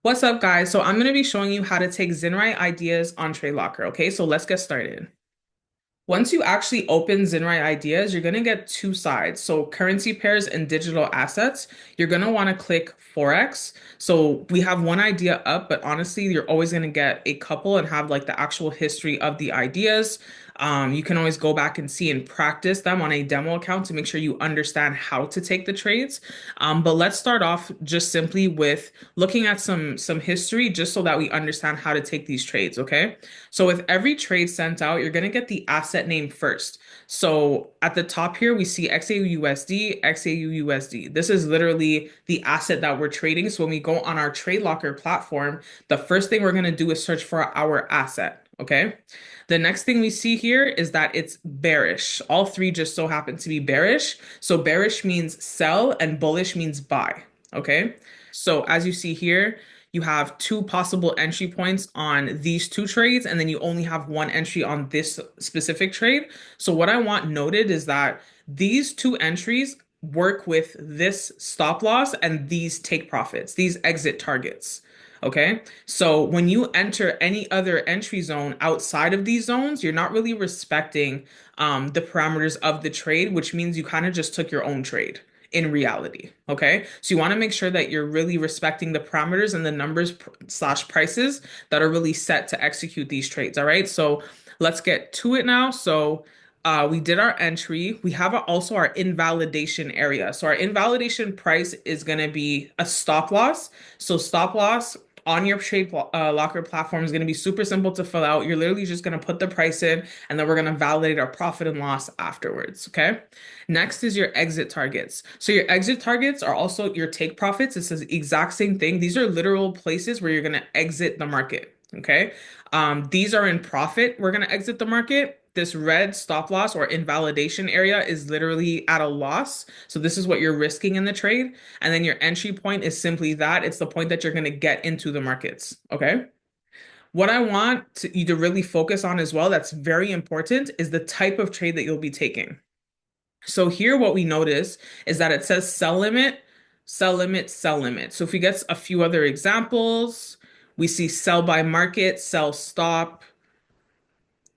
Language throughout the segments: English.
What's up, guys? So I'm going to be showing you how to take Zinrai ideas on TradeLocker. Okay, so let's get started. Once you actually open Zinrai Ideas, you're going to get two sides. So currency pairs and digital assets. You're going to want to click Forex. So we have one idea up, but honestly, you're always going to get a couple and have like the actual history of the ideas. You can always go back and see and practice them on a demo account to make sure you understand how to take the trades. But let's start off just simply with looking at some history just so that we understand how to take these trades, okay? So with every trade sent out, you're going to get the asset name first. So at the top here, we see XAUUSD, XAUUSD. This is literally the asset that we're trading. So when we go on our Trade Locker platform, the first thing we're going to do is search for our asset. Okay. The next thing we see here is that it's bearish. All three just so happen to be bearish. So bearish means sell and bullish means buy. Okay. So as you see here, you have two possible entry points on these two trades, and then you only have one entry on this specific trade. So what I want noted is that these two entries work with this stop loss and these take profits, these exit targets. Okay. So when you enter any other entry zone outside of these zones, you're not really respecting the parameters of the trade, which means you kind of just took your own trade in reality. Okay. So you want to make sure that you're really respecting the parameters and the numbers slash prices that are really set to execute these trades. All right. So let's get to it now. So we did our entry. We have also our invalidation area. So our invalidation price is going to be a stop loss. So stop loss on your trade locker platform is going to be super simple to fill out. You're literally just going to put the price in and then we're going to validate our profit and loss afterwards. Okay. Next is your exit targets. So your exit targets are also your take profits. It's the exact same thing. These are literal places where you're going to exit the market. Okay. These are in profit. We're going to exit the market. This red stop loss or invalidation area is literally at a loss. So this is what you're risking in the trade. And then your entry point is simply that. It's the point that you're going to get into the markets. Okay. What I want you to really focus on as well, that's very important, is the type of trade that you'll be taking. So here what we notice is that it says sell limit, sell limit, sell limit. So if we get a few other examples, we see sell by market, sell stop.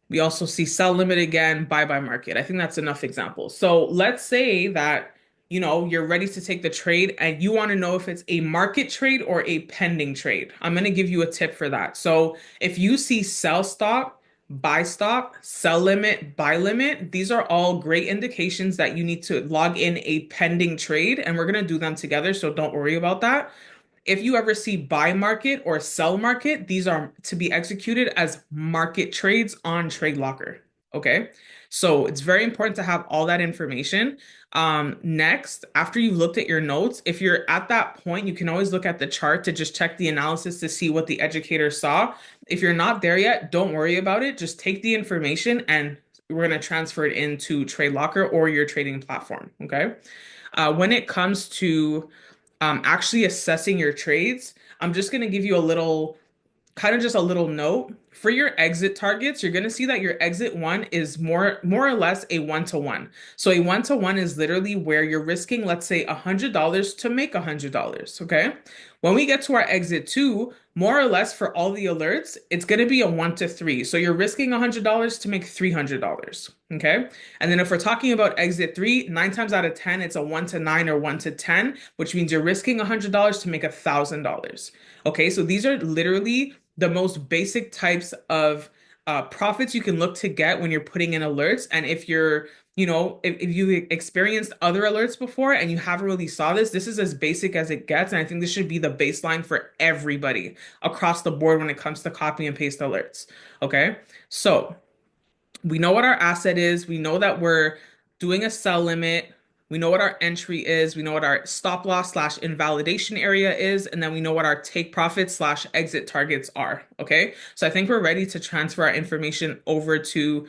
We also see sell limit again, buy by market. I think that's enough examples. So let's say that, you're ready to take the trade and you want to know if it's a market trade or a pending trade. I'm going to give you a tip for that. So if you see sell stop, buy stop, sell limit, buy limit, these are all great indications that you need to log in a pending trade, and we're going to do them together. So don't worry about that. If you ever see buy market or sell market, these are to be executed as market trades on Trade Locker. Okay. So it's very important to have all that information. Next, after you've looked at your notes, if you're at that point, you can always look at the chart to just check the analysis to see what the educator saw. If you're not there yet, don't worry about it. Just take the information and we're going to transfer it into Trade Locker or your trading platform. Okay. When it comes to actually assessing your trades, I'm just going to give you a little kind of just a little note for your exit targets. You're going to see that your exit one is more or less a one-to-one. So a one-to-one is literally where you're risking, let's say, $100 to make $100. Okay. When we get to our exit two, more or less for all the alerts, it's going to be a 1-to-3. So you're risking $100 to make $300. Okay. And then if we're talking about exit three, 9 times out of 10, it's a 1-to-9 or 1-to-10, which means you're risking $100 to make $1,000. Okay. So these are literally the most basic types of profits you can look to get when you're putting in alerts. And if you're, if you experienced other alerts before and you haven't really saw this, this is as basic as it gets. And I think this should be the baseline for everybody across the board when it comes to copy and paste alerts. Okay. So we know what our asset is. We know that we're doing a sell limit. We know what our entry is. We know what our stop loss slash invalidation area is. And then we know what our take profit slash exit targets are. Okay. So I think we're ready to transfer our information over to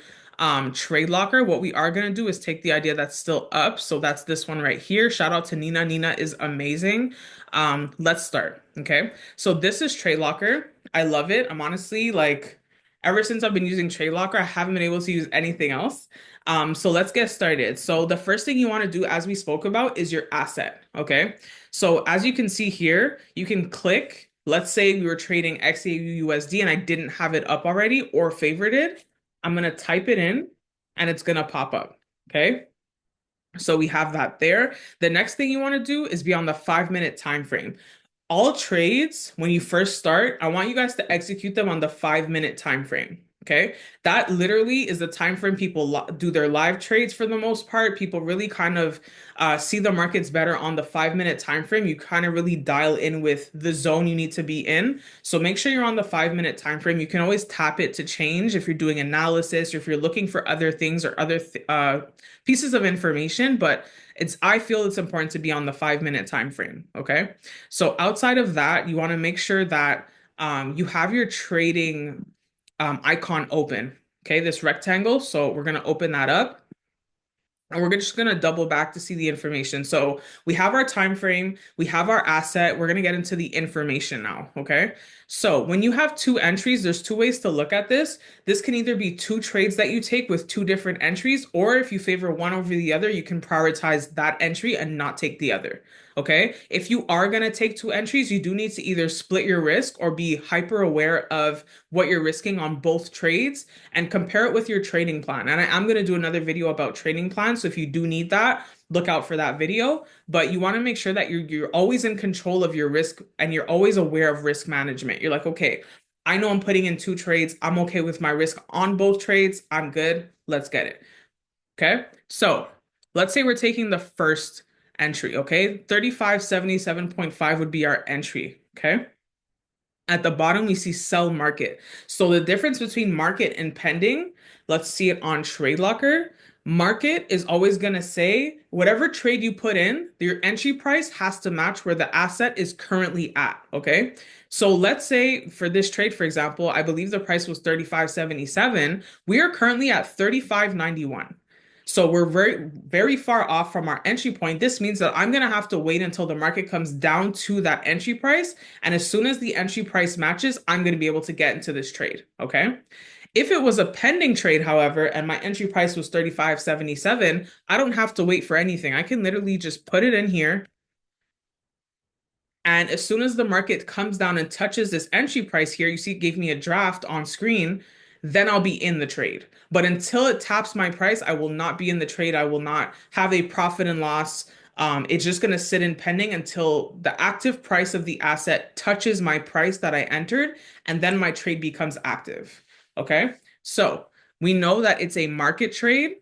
Trade Locker. What we are going to do is take the idea that's still up. So that's this one right here. Shout out to Nina. Nina is amazing. Let's start. Okay. So this is Trade Locker. I love it. I'm honestly like, ever since I've been using Trade Locker, I haven't been able to use anything else. So let's get started. So the first thing you want to do, as we spoke about, is your asset. Okay. So as you can see here, you can click let's say we were trading XAUUSD and I didn't have it up already or favorited, I'm going to type it in and it's going to pop up. Okay. So we have that there. The next thing you want to do is be on the 5 minute time frame. All trades, when you first start, I want you guys to execute them on the 5 minute time frame. Okay. That literally is the time frame people do their live trades for the most part. People really kind of see the markets better on the 5 minute time frame. You kind of really dial in with the zone you need to be in. So make sure you're on the 5 minute time frame. You can always tap it to change if you're doing analysis or if you're looking for other things or other pieces of information. But I feel it's important to be on the 5 minute time frame. Okay. So outside of that, you want to make sure that you have your trading icon open. Okay, this rectangle. So we're going to open that up. And we're just going to double back to see the information. So we have our time frame, we have our asset. We're going to get into the information now. Okay. So when you have two entries, there's two ways to look at this. This can either be two trades that you take with two different entries, or if you favor one over the other, you can prioritize that entry and not take the other. Okay. If you are going to take two entries, you do need to either split your risk or be hyper aware of what you're risking on both trades and compare it with your trading plan. And I'm going to do another video about trading plans. So if you do need that, look out for that video. But you want to make sure that you're always in control of your risk and you're always aware of risk management. You're like, okay, I know I'm putting in two trades. I'm okay with my risk on both trades. I'm good. Let's get it. Okay. So let's say we're taking the first entry. Okay. 3577.5 would be our entry. Okay. At the bottom, we see sell market. So the difference between market and pending, let's see it on Trade Locker. Market is always going to say whatever trade you put in, your entry price has to match where the asset is currently at. Okay. So let's say for this trade, for example, I believe the price was 35.77. We are currently at 35.91. So we're very far off from our entry point. This means that I'm going to have to wait until the market comes down to that entry price. And as soon as the entry price matches, I'm going to be able to get into this trade. Okay. If it was a pending trade, however, and my entry price was 35.77, I don't have to wait for anything. I can literally just put it in here. And as soon as the market comes down and touches this entry price here, you see it gave me a draft on screen, then I'll be in the trade. But until it taps my price, I will not be in the trade. I will not have a profit and loss. It's just going to sit in pending until the active price of the asset touches my price that I entered, and then my trade becomes active. Okay. So we know that it's a market trade.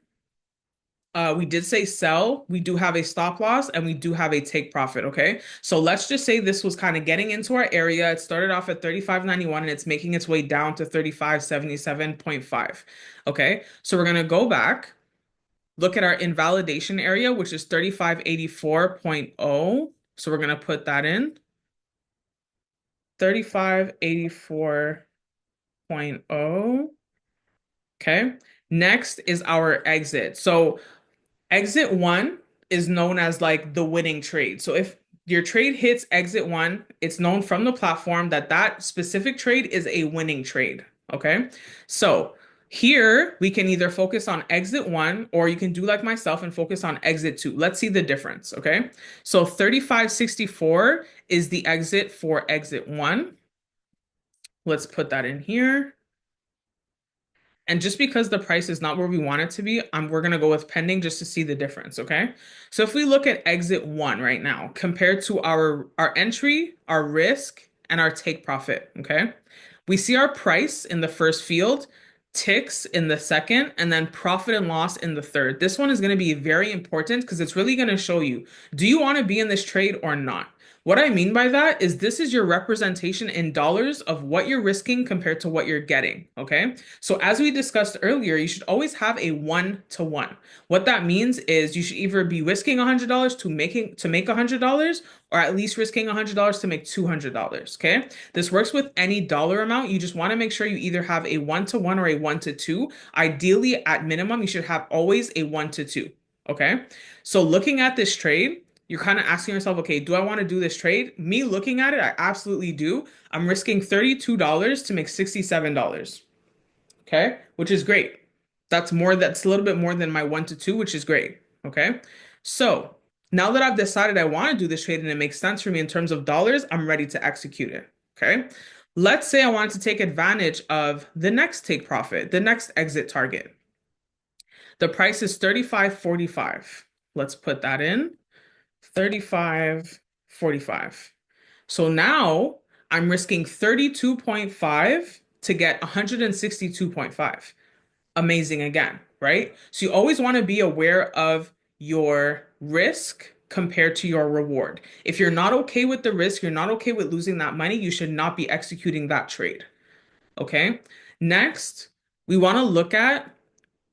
We did say sell. We do have a stop loss and we do have a take profit. Okay. So let's just say this was kind of getting into our area. It started off at 35.91 and it's making its way down to 35.77.5. Okay. So we're going to go back, look at our invalidation area, which is 35.84.0. So we're going to put that in 35.84.0. Okay. Next is our exit. So exit one is known as like the winning trade. So if your trade hits exit one, it's known from the platform that that specific trade is a winning trade. Okay. So here we can either focus on exit one or you can do like myself and focus on exit two. Let's see the difference. Okay. So 35.64 is the exit for exit one. Let's put that in here. And just because the price is not where we want it to be, we're going to go with pending just to see the difference, okay? So if we look at exit one right now, compared to our entry, our risk, and our take profit, okay? We see our price in the first field, ticks in the second, and then profit and loss in the third. This one is going to be very important because it's really going to show you, do you want to be in this trade or not? What I mean by that is this is your representation in dollars of what you're risking compared to what you're getting, okay? So as we discussed earlier, you should always have a 1-to-1. What that means is you should either be risking $100 to make $100 or at least risking $100 to make $200, okay? This works with any dollar amount. You just want to make sure you either have a 1-to-1 or a 1-to-2. Ideally, at minimum, you should have always a 1-to-2, okay? So looking at this trade, you're kind of asking yourself, okay, do I want to do this trade? Me looking at it, I absolutely do. I'm risking $32 to make $67. Okay, which is great. That's a little bit more than my 1-to-2, which is great. Okay. So now that I've decided I want to do this trade and it makes sense for me in terms of dollars, I'm ready to execute it. Okay. Let's say I wanted to take advantage of the next take profit, the next exit target. The price is 35.45. Let's put that in 35.45. So now I'm risking 32.5 to get 162.5. Amazing again, right? So you always want to be aware of your risk compared to your reward. If you're not okay with the risk, you're not okay with losing that money, you should not be executing that trade. Okay. Next, we want to look at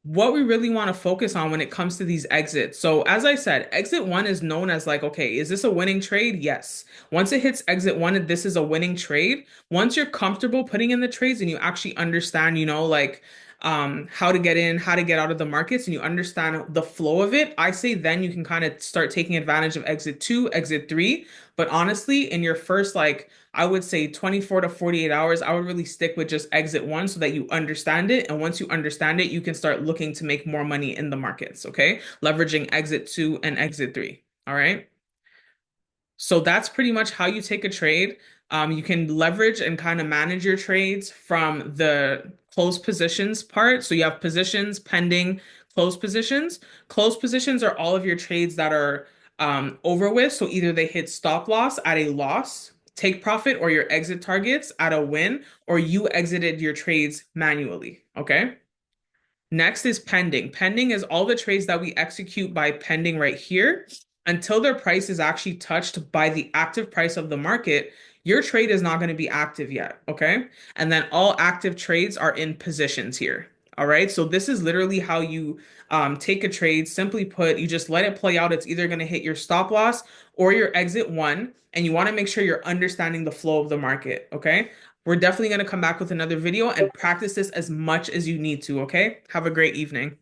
what we really want to focus on when it comes to these exits. So, as I said, exit one is known as like, okay, is this a winning trade? Yes. Once it hits exit one, this is a winning trade. Once you're comfortable putting in the trades and you actually understand, like how to get in, how to get out of the markets, and you understand the flow of it, I say then you can kind of start taking advantage of exit two, exit three. But honestly, in your first like I would say 24 to 48 hours, I would really stick with just exit one so that you understand it. And once you understand it, you can start looking to make more money in the markets, okay? Leveraging exit two and exit three. All right. So that's pretty much how you take a trade. You can leverage and kind of manage your trades from the closed positions part. So you have positions, pending, closed positions. Closed positions are all of your trades that are over with. So either they hit stop loss at a loss, take profit, or your exit targets at a win, or you exited your trades manually. Okay. Next is pending. Pending is all the trades that we execute by pending right here until their price is actually touched by the active price of the market. Your trade is not going to be active yet. Okay. And then all active trades are in positions here. All right. So this is literally how you take a trade. Simply put, you just let it play out. It's either going to hit your stop loss or your exit one. And you want to make sure you're understanding the flow of the market. Okay. We're definitely going to come back with another video and practice this as much as you need to, okay? Have a great evening.